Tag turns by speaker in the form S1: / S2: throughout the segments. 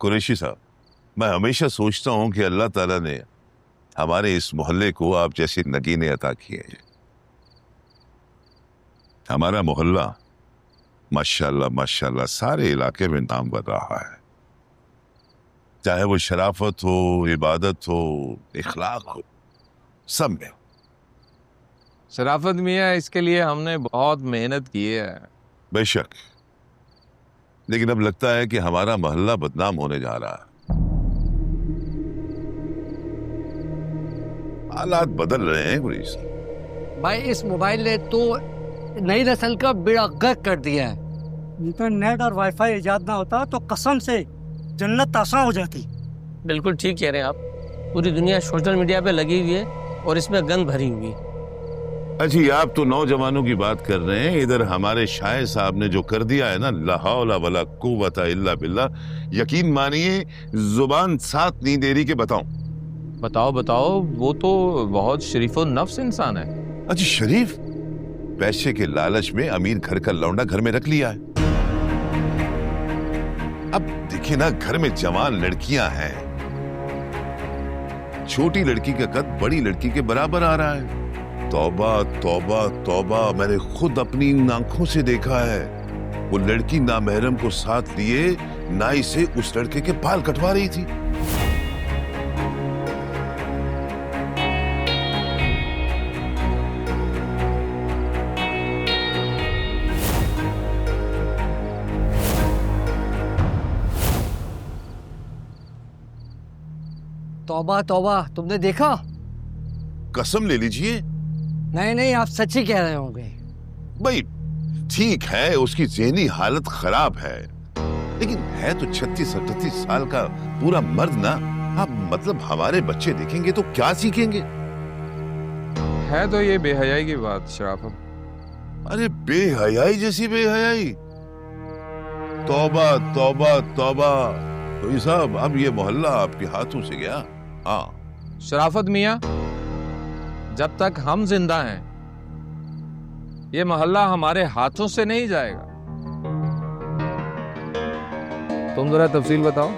S1: कुरैशी साहब, मैं हमेशा सोचता हूं कि अल्लाह ताला ने हमारे इस मोहल्ले को आप जैसे नगीने अता किए हैं। हमारा मोहल्ला माशाल्लाह माशाल्लाह सारे इलाके में नाम बन रहा है, चाहे वो शराफत हो, इबादत हो, इखलाक हो, सब में।
S2: शराफत मियाँ, इसके लिए हमने बहुत मेहनत की है।
S1: बेशक, लेकिन अब लगता है कि हमारा मोहल्ला बदनाम होने जा रहा है। हालात बदल रहे हैं कुरैशी साहब।
S3: भाई इस मोबाइल ने तो नई नस्ल का बेड़ा गर्क कर दिया है।
S4: इंटरनेट और वाईफाई इजाद ना होता तो कसम से जन्नत आसान हो जाती।
S5: बिल्कुल ठीक कह रहे हैं आप। पूरी दुनिया सोशल मीडिया पे लगी हुई है और इसमें गंद भरी हुई है।
S1: अच्छी, आप तो नौजवानों की बात कर रहे हैं, इधर हमारे शायर साहब ने जो कर दिया है ना, ला हौला वला कुव्वता इल्ला बिल्लाह, यकीन मानिए जुबान साथ नहीं दे रही कि बताऊं।
S2: बताओ बताओ, वो तो बहुत शरीफ और नफ्स इंसान है।
S1: अच्छा, शरीफ? पैसे के लालच में अमीर घर का लौंडा घर में रख लिया है। अब देखिए ना, घर में जवान लड़कियां हैं, छोटी लड़की का कद बड़ी लड़की के बराबर आ रहा है। तौबा तौबा तौबा, मैंने खुद अपनी आंखों से देखा है। वो लड़की नामहरम को साथ लिए नाई से उस लड़के के बाल कटवा रही थी।
S3: तौबा तौबा, तुमने देखा?
S1: कसम ले लीजिए।
S3: नहीं नहीं, आप सच ही कह रहे होंगे।
S1: भाई ठीक है, उसकी ज़हनी हालत खराब है, लेकिन है तो 36-38 साल का पूरा मर्द ना। आप मतलब हमारे बच्चे देखेंगे तो क्या सीखेंगे?
S2: है तो ये बेहयाई की बात शराफत।
S1: अरे बेहयाई जैसी बेहयाई? तौबा तौबा तौबा। तो ये साहब, अब ये मोहल्ला आपके हाथों से गया। हाँ
S2: शराफत मियाँ, जब तक हम जिंदा हैं ये मोहल्ला हमारे हाथों से नहीं जाएगा। तुम जरा तफसील बताओ।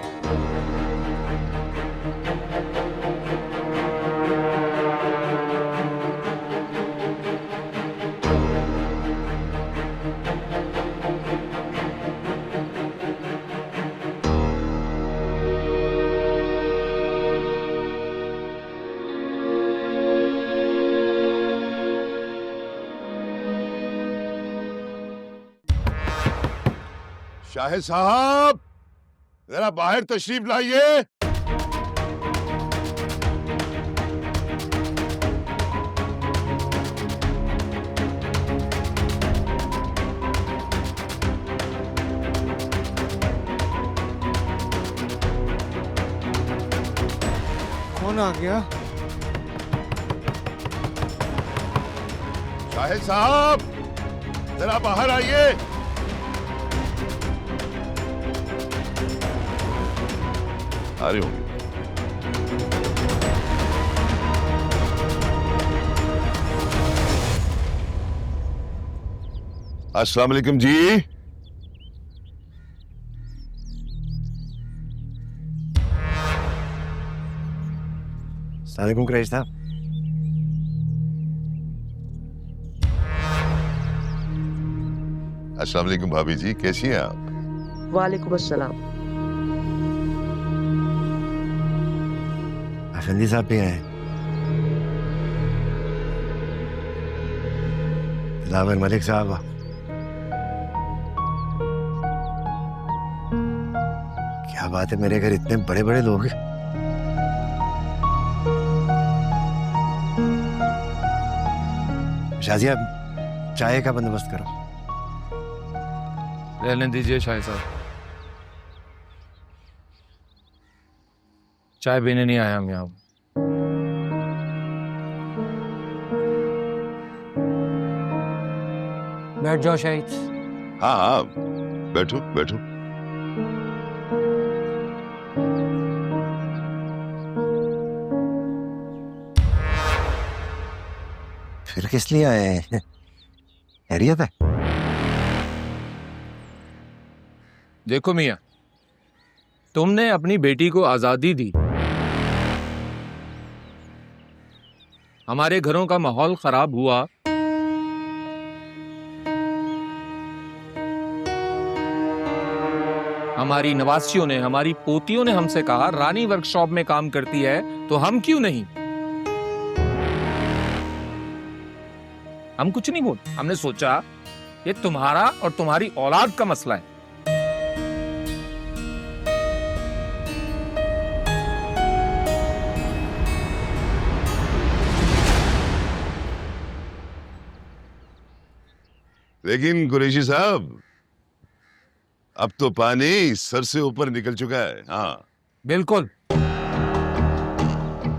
S1: शाहिद साहब, जरा बाहर तशरीफ लाइए।
S4: कौन आ गया?
S1: शाहिद साहब, जरा बाहर आइए। आ रही होंगी। अस्सलाम वालेकुम जी।
S6: अस्सलाम वालेकुम कुरैशी साहब।
S1: अस्सलाम वालेकुम भाभी जी, कैसी हैं आप?
S7: वालेकुम अस्सलाम।
S6: अफंदी साहब भी आए। दिलावर मलिक साहब। क्या बात है, मेरे घर इतने बड़े बड़े लोग। शाजिया, चाय का बंदोबस्त करो।
S2: रहने दीजिए शाहिद साहब, चाय पीने नहीं आया हम यहाँ।
S3: बैठ जाओ शाहिद।
S1: हाँ हाँ, बैठो बैठो।
S6: फिर किस लिए आए हैं? खैरियत है?
S2: देखो मियाँ, तुमने अपनी बेटी को आजादी दी, हमारे घरों का माहौल खराब हुआ, हमारी नवासियों ने, हमारी पोतियों ने हमसे कहा रानी वर्कशॉप में काम करती है तो हम क्यों नहीं। हम कुछ नहीं बोले, हमने सोचा ये तुम्हारा और तुम्हारी औलाद का मसला है।
S1: लेकिन कुरैशी साहब, अब तो पानी सर से ऊपर निकल चुका है। हाँ
S2: बिल्कुल,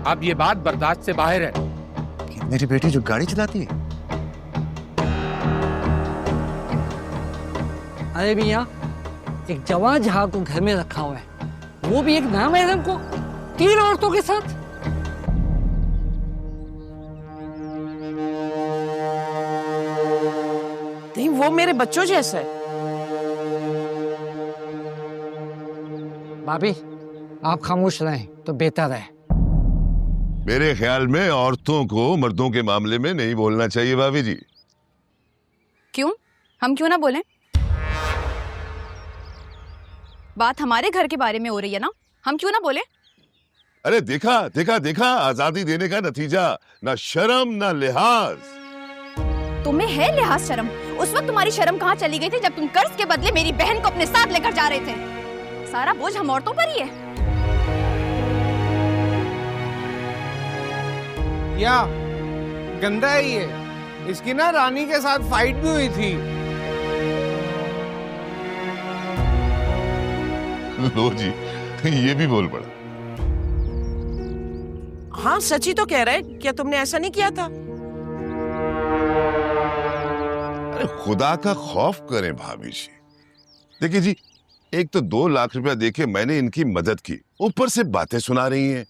S2: अब ये बात बर्दाश्त से बाहर है।
S6: कि मेरी बेटी जो गाड़ी चलाती है,
S3: अरे मियाँ, एक जवान जहाँ को घर में रखा हुआ है, वो भी एक नामहरम को 3 औरतों के साथ।
S8: नहीं, वो मेरे बच्चों जैसा है।
S3: भाभी, आप खामोश रहें तो बेहतर है।
S1: मेरे ख्याल में औरतों को मर्दों के मामले में नहीं बोलना चाहिए भाभी जी।
S9: क्यों? हम क्यों ना बोलें? बात हमारे घर के बारे में हो रही है ना, हम क्यों ना बोले?
S1: अरे देखा देखा देखा, आजादी देने का नतीजा, ना शर्म ना लिहाज।
S9: तुम्हें है लिहाज शर्म? उस वक्त तुम्हारी शर्म कहाँ चली गई थी जब तुम कर्ज के बदले मेरी बहन को अपने साथ लेकर जा रहे थे? सारा बोझ हम औरतों पर ही है।
S10: या गंदा है ये, इसकी ना रानी के साथ फाइट भी हुई थी।
S1: लो जी, ये भी बोल पड़ा।
S8: हाँ सच ही तो कह रहा है, क्या तुमने ऐसा नहीं किया था?
S1: अरे खुदा का खौफ करें भाभी जी। देखिए जी, एक तो 2 लाख रुपया देके मैंने इनकी मदद की, ऊपर से बातें सुना रही हैं।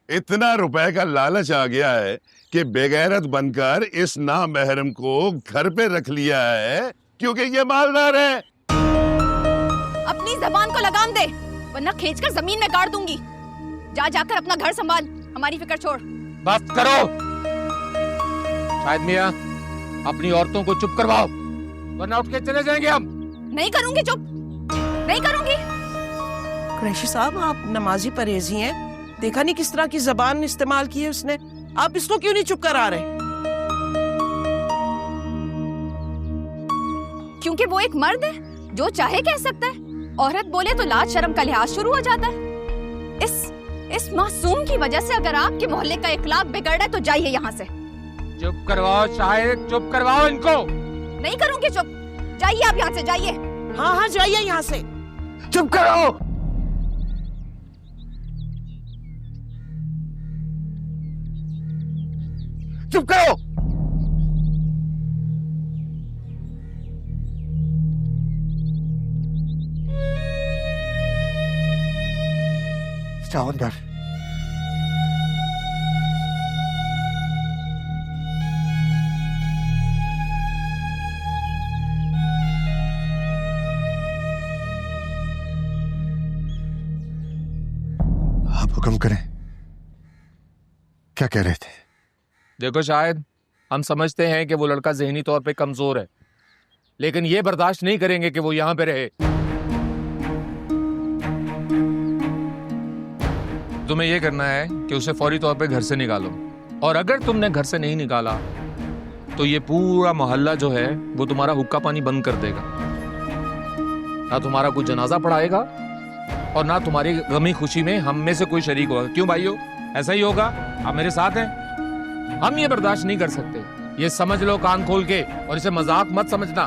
S1: इतना रुपए का लालच आ गया है कि बेगैरत बनकर इस नामहरम को घर पे रख लिया है क्योंकि ये मालदार है।
S9: अपनी जबान को लगाम दे, वरना खींचकर जमीन में गाड़ दूंगी। जा जाकर अपना घर संभाल, हमारी फिक्र छोड़।
S2: बस करो। शायद मियां, अपनी औरतों को चुप करवाओ, वरना उठ के चले जाएंगे हम।
S9: नहीं करूंगी चुप, नहीं करूंगी।
S8: कुरैशी साहब, आप नमाजी परहेजी हैं, देखा नहीं किस तरह की जबान इस्तेमाल की है उसने। आप इसको क्यों नहीं चुप करा रहे?
S9: क्योंकि वो एक मर्द है, जो चाहे कह सकता है। औरत बोले तो लाज शर्म का लिहाज शुरू हो जाता है। इस मासूम की वजह से अगर आपके मोहल्ले का इखलाक बिगड़ रहा है तो जाइए यहाँ से।
S2: चुप करवाओ शाहिद, चुप करवाओ इनको।
S9: नहीं करूंगी चुप, जाइए आप यहाँ से, जाइए।
S8: हाँ हाँ जाइए यहाँ से।
S6: चुप करो। चुप करो। जाओ अंदर। आप हुक्म करें, क्या कह रहे थे?
S2: देखो शायद, हम समझते हैं कि वो लड़का ज़हनी तौर पे कमजोर है, लेकिन ये बर्दाश्त नहीं करेंगे कि वो यहाँ पे रहे। तुम्हें ये करना है कि उसे फौरी तौर पे घर से निकालो, और अगर तुमने घर से नहीं निकाला तो ये पूरा मोहल्ला जो है वो तुम्हारा हुक्का पानी बंद कर देगा। ना तुम्हारा कोई जनाजा पढ़ाएगा और ना तुम्हारी गमी खुशी में हम में से कोई शरीक होगा। क्यों भाइयों, ऐसा ही होगा? आप मेरे साथ हैं। हम ये बर्दाश्त नहीं कर सकते, ये समझ लो कान खोल के, और इसे मजाक मत समझना।